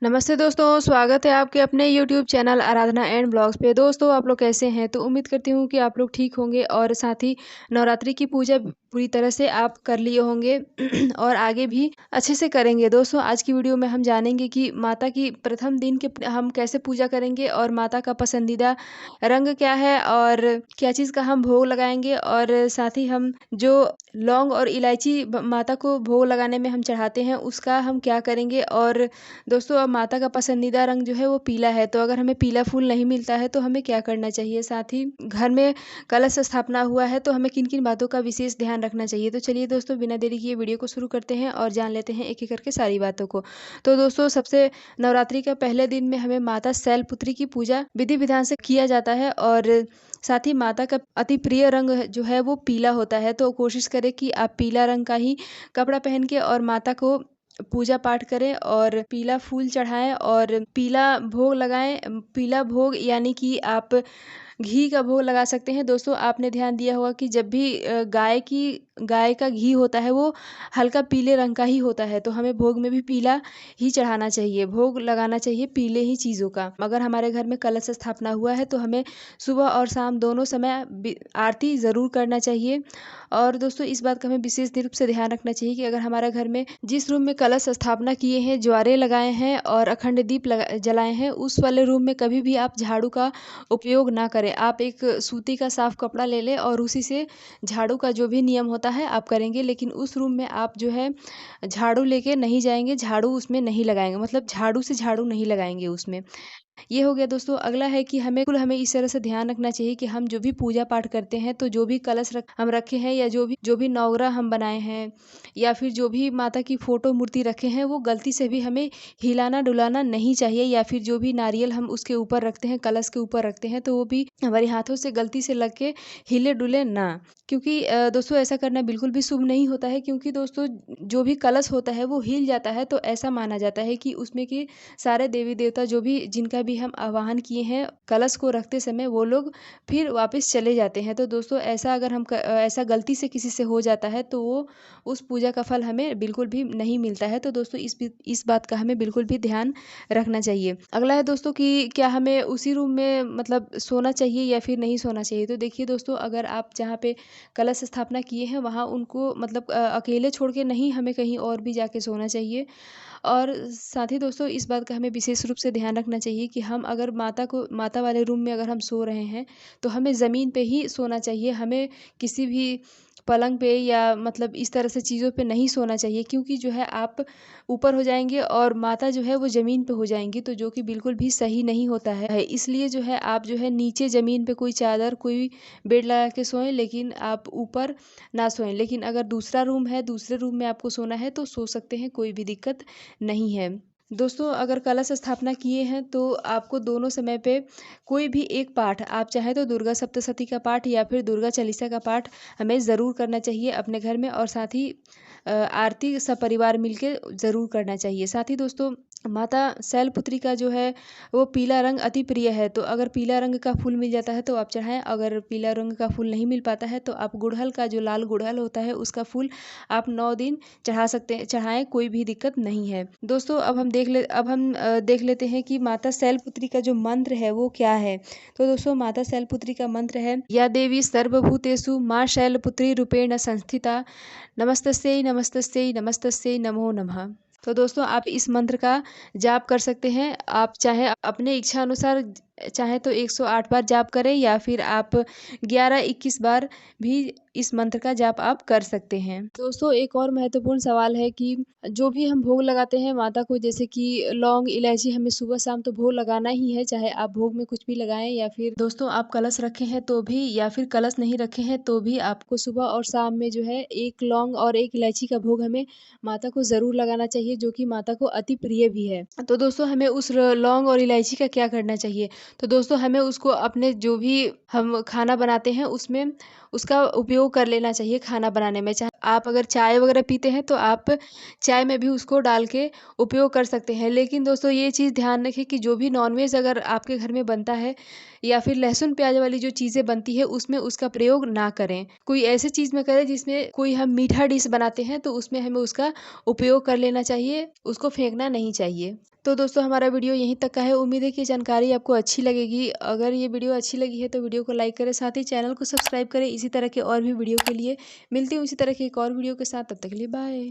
नमस्ते दोस्तों, स्वागत है आपके अपने YouTube channel Aradhana and blogs पे। दोस्तों आप लोग कैसे हैं? तो उम्मीद करती हूँ कि आप लोग ठीक होंगे और साथ ही नवरात्रि की पूजा पूरी तरह से आप कर लिए होंगे और आगे भी अच्छे से करेंगे। दोस्तों आज की वीडियो में हम जानेंगे कि माता की प्रथम दिन के हम कैसे पूजा करेंगे और माता का पसंदीदा रंग क्या है और क्या चीज़ का हम भोग लगाएंगे और साथ ही हम जो लौंग और इलायची माता को भोग लगाने में हम चढ़ाते हैं उसका हम क्या करेंगे। और दोस्तों अब माता का पसंदीदा रंग जो है वो पीला है, तो अगर हमें पीला फूल नहीं मिलता है तो हमें क्या करना चाहिए। साथ ही घर में कलश स्थापना हुआ है तो हमें किन किन बातों का विशेष ध्यान रखना चाहिए। तो चलिए दोस्तों बिना देरी किए वीडियो को शुरू करते हैं और जान लेते हैं एक एक करके सारी बातों को। तो दोस्तों सबसे नवरात्रि का पहले दिन में हमें माता शैलपुत्री की पूजा विधि विधान से किया जाता है और साथ ही माता का अति प्रिय रंग जो है वो पीला होता है। तो कोशिश करें कि आप पीला रंग का ही कपड़ा पहन के और माता को पूजा पाठ करें और पीला फूल चढ़ाएं और पीला भोग लगाएं। पीला भोग यानी कि आप घी का भोग लगा सकते हैं। दोस्तों आपने ध्यान दिया होगा कि जब भी गाय का घी होता है वो हल्का पीले रंग का ही होता है, तो हमें भोग में भी पीला ही चढ़ाना चाहिए, भोग लगाना चाहिए पीले ही चीज़ों का। अगर हमारे घर में कलश स्थापना हुआ है तो हमें सुबह और शाम दोनों समय आरती ज़रूर करना चाहिए। और दोस्तों इस बात का हमें विशेष रूप से ध्यान रखना चाहिए कि अगर हमारे घर में जिस रूम में कलश स्थापना किए हैं, ज्वारे लगाए हैं और अखंड दीप जलाए हैं, उस वाले रूम में कभी भी आप झाड़ू का उपयोग ना करें। आप एक सूती का साफ कपड़ा ले लें और उसी से झाड़ू का जो भी नियम होता है आप करेंगे, लेकिन उस रूम में आप जो है झाड़ू लेके नहीं जाएंगे, झाड़ू उसमें नहीं लगाएंगे, मतलब झाड़ू से झाड़ू नहीं लगाएंगे उसमें। ये हो गया दोस्तों। अगला है कि हमें इस तरह से ध्यान रखना चाहिए कि हम जो भी पूजा पाठ करते हैं तो जो भी कलश हम रखे हैं या जो भी नौगरा हम बनाए हैं या फिर जो भी माता की फोटो मूर्ति रखे हैं वो गलती से भी हमें हिलाना डुलाना नहीं चाहिए। या फिर जो भी नारियल हम उसके ऊपर रखते हैं, कलश के ऊपर रखते हैं, तो वो भी हमारे हाथों से गलती से लग के हिले डुले ना। क्योंकि दोस्तों ऐसा करना बिल्कुल भी शुभ नहीं होता है, क्योंकि दोस्तों जो भी कलश होता है वो हिल जाता है तो ऐसा माना जाता है कि उसमें के सारे देवी देवता जो भी जिनका भी हम आवाहन किए हैं कलश को रखते समय वो लोग फिर वापस चले जाते हैं। तो दोस्तों ऐसा अगर ऐसा गलती से किसी से हो जाता है तो वो उस पूजा का फल हमें बिल्कुल भी नहीं मिलता है। तो दोस्तों इस बात का हमें बिल्कुल भी ध्यान रखना चाहिए। अगला है दोस्तों कि क्या हमें उसी रूम में मतलब सोना चाहिए या फिर नहीं सोना चाहिए। तो देखिए दोस्तों, अगर आप जहाँ पे कलश स्थापना किए हैं वहाँ उनको मतलब अकेले छोड़ के नहीं, हमें कहीं और भी जाके सोना चाहिए। और साथ ही दोस्तों इस बात का हमें विशेष रूप से ध्यान रखना चाहिए कि हम अगर माता वाले रूम में अगर हम सो रहे हैं तो हमें ज़मीन पे ही सोना चाहिए। हमें किसी भी पलंग पे या मतलब इस तरह से चीज़ों पे नहीं सोना चाहिए, क्योंकि जो है आप ऊपर हो जाएंगे और माता जो है वो ज़मीन पे हो जाएंगी, तो जो कि बिल्कुल भी सही नहीं होता है। इसलिए जो है आप जो है नीचे ज़मीन पे कोई चादर कोई बेड लगा के सोएं, लेकिन आप ऊपर ना सोएं। लेकिन अगर दूसरा रूम है, दूसरे रूम में आपको सोना है तो सो सकते हैं, कोई भी दिक्कत नहीं है। दोस्तों अगर कलश स्थापना किए हैं तो आपको दोनों समय पे कोई भी एक पाठ, आप चाहें तो दुर्गा सप्तशती का पाठ या फिर दुर्गा चालीसा का पाठ हमें ज़रूर करना चाहिए अपने घर में। और साथ ही आरती सपरिवार मिलके ज़रूर करना चाहिए। साथ ही दोस्तों माता शैलपुत्री का जो है वो पीला रंग अति प्रिय है, तो अगर पीला रंग का फूल मिल जाता है तो आप चढ़ाएं। अगर पीला रंग का फूल नहीं मिल पाता है तो आप गुड़हल का, जो लाल गुड़हल होता है उसका फूल आप 9 दिन चढ़ा सकते हैं, चढ़ाएं, कोई भी दिक्कत नहीं है। दोस्तों अब हम देख लेते हैं कि माता शैलपुत्री का जो मंत्र है वो क्या है। तो दोस्तों माता शैलपुत्री का मंत्र है, या देवी सर्वभूतेषु माँ शैलपुत्री रूपेण संस्थिता, नमस्तस्यै नमस्तस्यै नमस्तस्यै नमो नमः। तो दोस्तों आप इस मंत्र का जाप कर सकते हैं। आप चाहे अपने इच्छा अनुसार चाहे तो 108 बार जाप करें या फिर आप 11-21 बार भी इस मंत्र का जाप आप कर सकते हैं। दोस्तों एक और महत्वपूर्ण सवाल है कि जो भी हम भोग लगाते हैं माता को, जैसे कि लौंग इलायची, हमें सुबह शाम तो भोग लगाना ही है, चाहे आप भोग में कुछ भी लगाएं या फिर दोस्तों आप कलश रखे हैं तो भी, या फिर कलश नहीं रखे हैं तो भी आपको सुबह और शाम में जो है एक लौंग और एक इलायची का भोग हमें माता को ज़रूर लगाना चाहिए, जो कि माता को अति प्रिय भी है। तो दोस्तों हमें उस लौंग और इलायची का क्या करना चाहिए। तो दोस्तों हमें उसको अपने जो भी हम खाना बनाते हैं उसमें उसका उपयोग कर लेना चाहिए खाना बनाने में। चाहे आप अगर चाय वगैरह पीते हैं तो आप चाय में भी उसको डाल के उपयोग कर सकते हैं। लेकिन दोस्तों ये चीज़ ध्यान रखें कि जो भी नॉनवेज अगर आपके घर में बनता है या फिर लहसुन प्याज वाली जो चीज़ें बनती है उसमें उसका प्रयोग ना करें। कोई ऐसे चीज़ में करें जिसमें कोई हम मीठा डिश बनाते हैं तो उसमें हमें उसका उपयोग कर लेना चाहिए, उसको फेंकना नहीं चाहिए। तो दोस्तों हमारा वीडियो यहीं तक का है। उम्मीद है कि जानकारी आपको अच्छी लगेगी। अगर ये वीडियो अच्छी लगी है तो वीडियो को लाइक करें, साथ ही चैनल को सब्सक्राइब करें। इसी तरह के और भी वीडियो के लिए मिलती हूँ इसी तरह की एक और वीडियो के साथ। तब तक के लिए बाय।